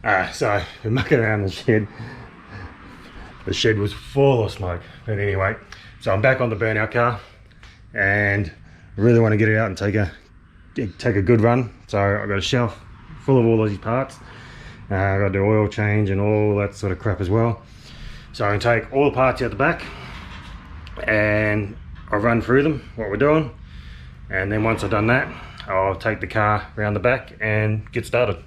So we're mucking around the shed. The shed was full of smoke, but anyway, so I'm back on the burnout car and I really want to get it out and take a good run. So I've got a shelf full of all these parts. I've got to do oil change and all that sort of crap as well. So I'm going to take all the parts out the back and I'll run through them, what we're doing, and then once I've done that, I'll take the car around the back and get started.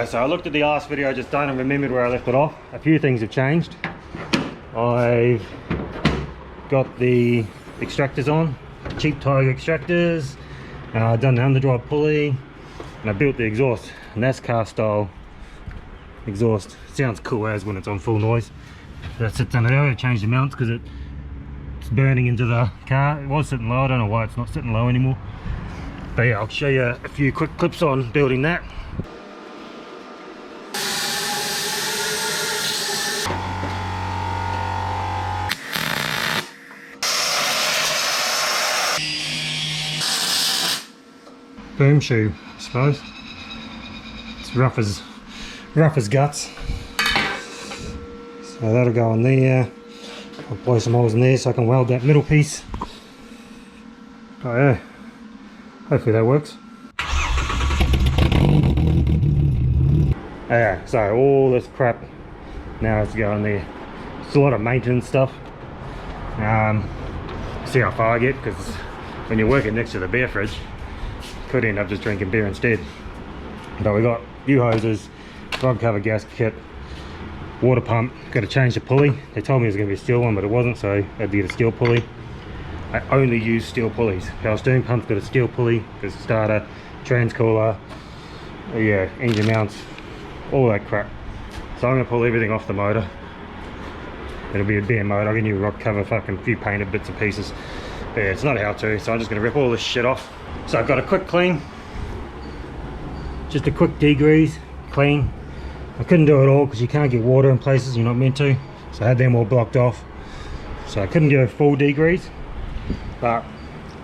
So I looked at the last video I just done and remembered where I left it off. A few things have changed. I've got the extractors on, cheap Tiger extractors. I've done the underdrive pulley, and I built the exhaust, Nascar style exhaust. Sounds cool as when it's on full noise. That sits under there. I changed the mounts because it's burning into the car. It was sitting low, I don't know why it's not sitting low anymore. But yeah, I'll show you a few quick clips on building that. Boom shoe, I suppose. It's rough as guts. So that'll go on there. I'll blow some holes in there so I can weld that middle piece. Oh yeah, hopefully that works. Yeah, so all this crap now has to go in there. It's a lot of maintenance stuff. See how far I get, because when you're working next to the beer fridge, could end up just drinking beer instead. But we got new hoses, rod cover gasket, water pump. Got to change the pulley. They told me it was going to be a steel one, but it wasn't, so I had to get a steel pulley. I only use steel pulleys. Power steering pump's got a steel pulley, there's a starter, transcooler, yeah, engine mounts, all that crap. So I'm going to pull everything off the motor. It'll be a bare motor. I'll get a new rod cover, fucking few painted bits and pieces. But yeah, it's not how to, so I'm just going to rip all this shit off. So I've got a quick clean, just a quick degrease, clean. I couldn't do it all because you can't get water in places you're not meant to, so I had them all blocked off. So I couldn't do a full degrease, but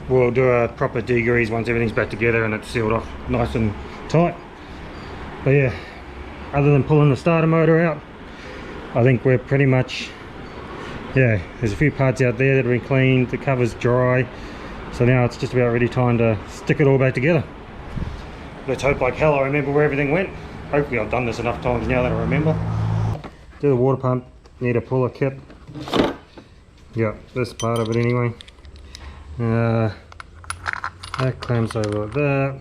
we'll do a proper degrease once everything's back together and it's sealed off nice and tight. But yeah, other than pulling the starter motor out, I think we're pretty much, yeah, there's a few parts out there that have been cleaned, the cover's dry. So now it's just about ready time to stick it all back together. Let's hope like hell I remember where everything went. Hopefully I've done this enough times now that I remember. Do the water pump, need a puller kit. Yeah, this part of it anyway. That clamps over like that.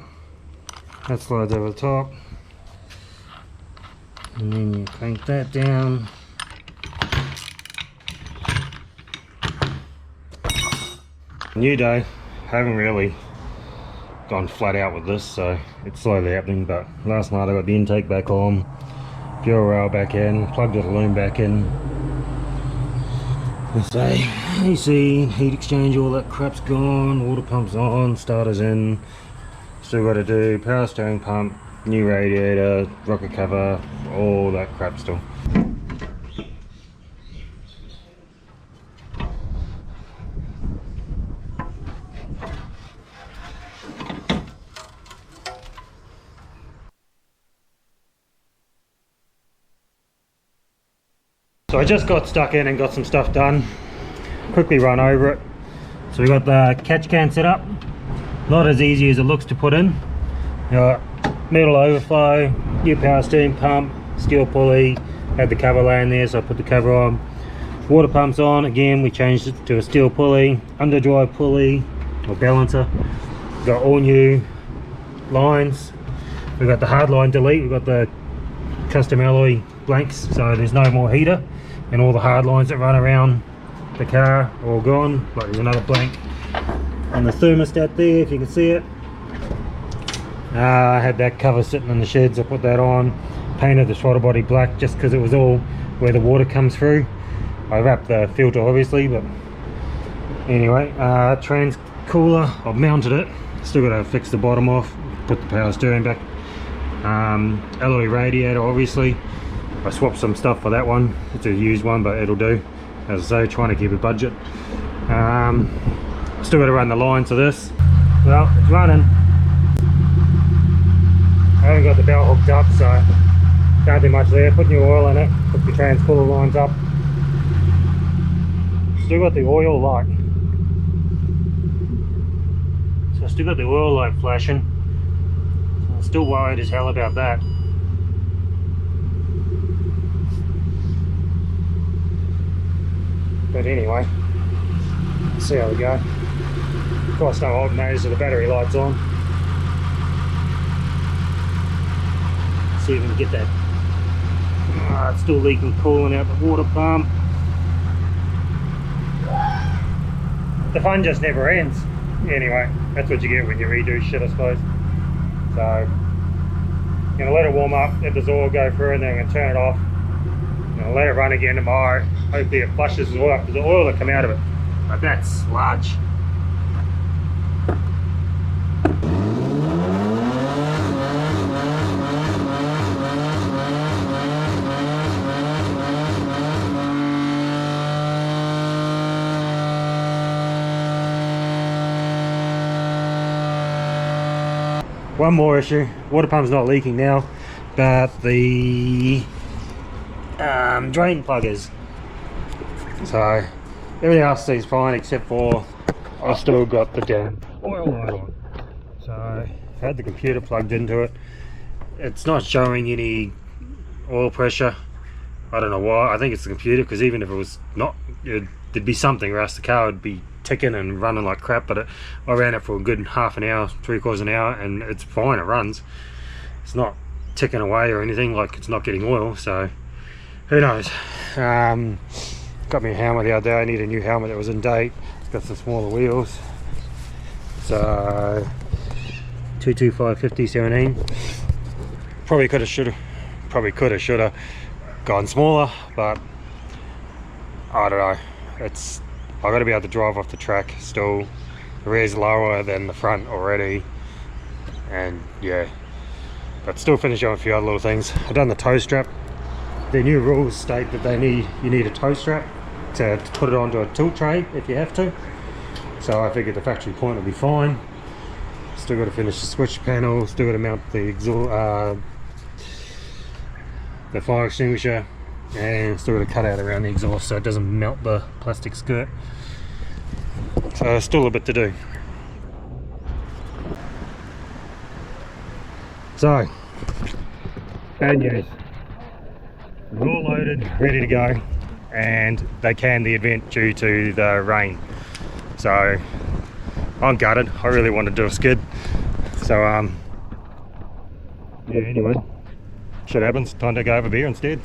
That slides over the top. And then you crank that down. New day. Haven't really gone flat out with this, so it's slowly happening. But last night I got the intake back on, fuel rail back in, plugged the loom back in. Let's say AC, heat exchange, all that crap's gone, water pump's on, starter's in. Still got to do power steering pump, new radiator, rocket cover, all that crap still. So I just got stuck in and got some stuff done. Quickly run over it. So we got the catch can set up. Not as easy as it looks to put in. Metal overflow, new power steering pump, steel pulley, had the cover laying there so I put the cover on. Water pump's on, again we changed it to a steel pulley, underdrive pulley or balancer. We've got all new lines. We've got the hard line delete, we've got the custom alloy blanks, so there's no more heater, and all the hard lines that run around the car are all gone. Like there's another blank on the thermostat there if you can see it. I had that cover sitting in the sheds, I put that on, painted the throttle body black just because it was all where the water comes through. I wrapped the filter obviously, but anyway, trans cooler, I've mounted it, still got to fix the bottom off, put the power steering back. Alloy radiator obviously, I swapped some stuff for that one. It's a used one but it'll do, as I say, trying to keep a budget. Still got to run the lines of this. Well, it's running. haven't got the belt hooked up, so can't do much there. Put new oil in it, put the transponder lines up. Still got the oil light. So I still got the oil light flashing. So I'm still worried as hell about that. But anyway, let's see how we go. Of course, no alternators, so the battery light's on. See if we can get that. It's still leaking coolant out the water pump. The fun just never ends. Anyway, that's what you get when you redo shit, I suppose. So, I'm gonna let it warm up, let this oil go through, and then I'm gonna turn it off. I'm gonna let it run again tomorrow. Hopefully it flushes the oil up, because the oil will come out of it. But that's sludge. One more issue, water pump's not leaking now, but the drain plug is. So everything else seems fine except for I've still got the damn oil light on. So I had the computer plugged into it. It's not showing any oil pressure. I don't know why. I think it's the computer, because even if it was not, there'd be something, or else the car would be ticking and running like crap. But I ran it for a good half an hour, 3/4 an hour, and it's fine, it runs. It's not ticking away or anything, like it's not getting oil, so who knows. Got me a helmet the other day. I need a new helmet that was in date. It's got some smaller wheels. So 225/50/17. Probably could have, should have gone smaller, but I don't know. It's, I've got to be able to drive off the track still. The rear's lower than the front already, and yeah, but still finishing on a few other little things. I've done the toe strap. The new rules state that you need a toe strap to put it onto a tilt tray if you have to. So I figured the factory point will be fine. Still got to finish the switch panel. Still got to mount the exhaust, the fire extinguisher, and still got to cut out around the exhaust so it doesn't melt the plastic skirt. So still a bit to do. So, bad news. We're all loaded, ready to go, and they canned the event due to the rain. So I'm gutted. I really want to do a skid. So yeah, anyway, shit happens. Time to go have a beer instead.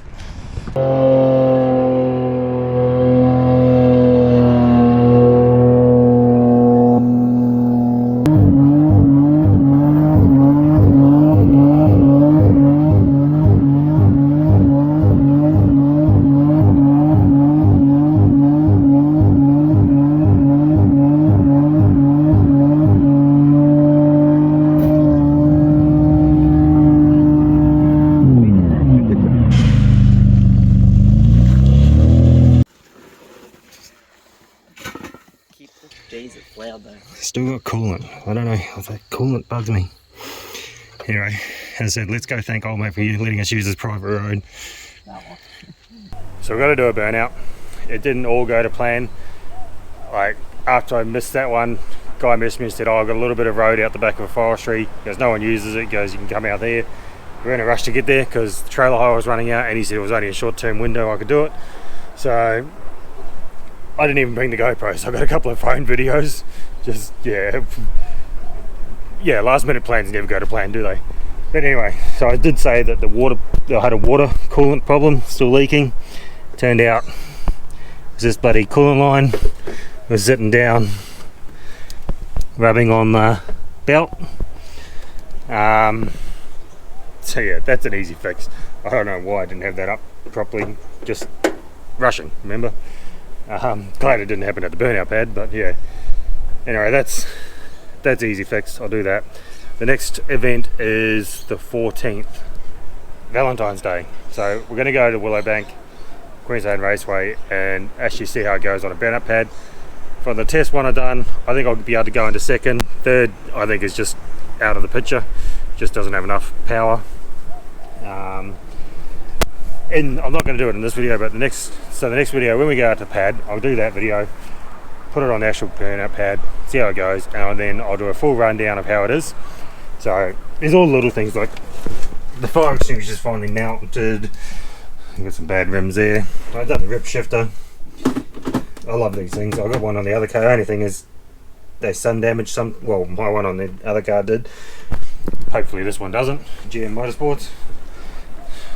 Still got coolant. I don't know, that coolant bugs me. Anyway, as I said, let's go thank old mate for letting us use this private road. So we've got to do a burnout. It didn't all go to plan. Like, after I missed that one, guy messaged me and said, oh, I've got a little bit of road out the back of a forestry. He goes, no one uses it. He goes, you can come out there. We're in a rush to get there because the trailer hire was running out, and he said it was only a short-term window I could do it. So I didn't even bring the GoPro, so I got a couple of phone videos. Just, yeah, last minute plans never go to plan, do they? But anyway, so I did say that I had a water coolant problem, still leaking. Turned out it was this bloody coolant line was sitting down, rubbing on the belt. So yeah, that's an easy fix. I don't know why I didn't have that up properly, just rushing, remember? Glad it didn't happen at the burnout pad, but yeah. Anyway, that's easy fix. I'll do that. The next event is the 14th, Valentine's Day. So we're going to go to Willowbank, Queensland Raceway, and actually see how it goes on a burnout pad. For the test one I've done, I think I'll be able to go into second. Third, I think, is just out of the picture, just doesn't have enough power. And I'm not going to do it in this video, but the next video when we go out to pad, I'll do that video, put it on the actual burnout pad, see how it goes, and then I'll do a full rundown of how it is. So there's all the little things like the fire extinguisher is finally mounted. I've got some bad rims there. I've done the rip shifter. I love these things. I got one on the other car. The only thing is they sun damaged some. Well, my one on the other car did. Hopefully this one doesn't. GM Motorsports.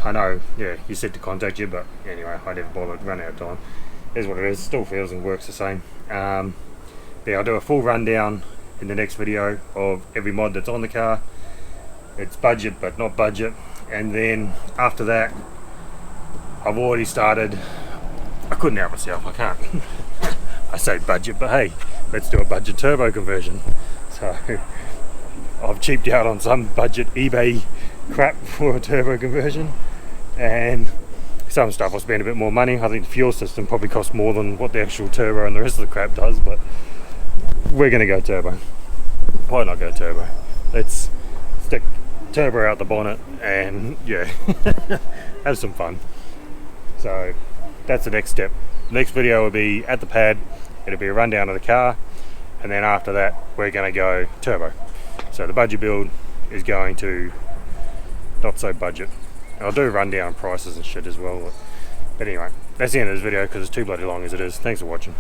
I know, yeah, you said to contact you, but anyway, I never bothered, run out of time. Here's what it is, still feels and works the same. Yeah, I'll do a full rundown in the next video of every mod that's on the car. It's budget, but not budget. And then after that, I've already started, I couldn't help myself, I can't. I say budget, but hey, let's do a budget turbo conversion. So, I've cheaped out on some budget eBay crap for a turbo conversion, and some stuff I'll spend a bit more money. I think the fuel system probably costs more than what the actual turbo and the rest of the crap does, but we're going to go turbo. Why not go turbo? Let's stick turbo out the bonnet and yeah, have some fun. So that's the next step. Next video will be at the pad, it'll be a rundown of the car, and then after that we're going to go turbo. So the budget build is going to not so budget. I'll do rundown prices and shit as well. But anyway, that's the end of this video because it's too bloody long as it is. Thanks for watching.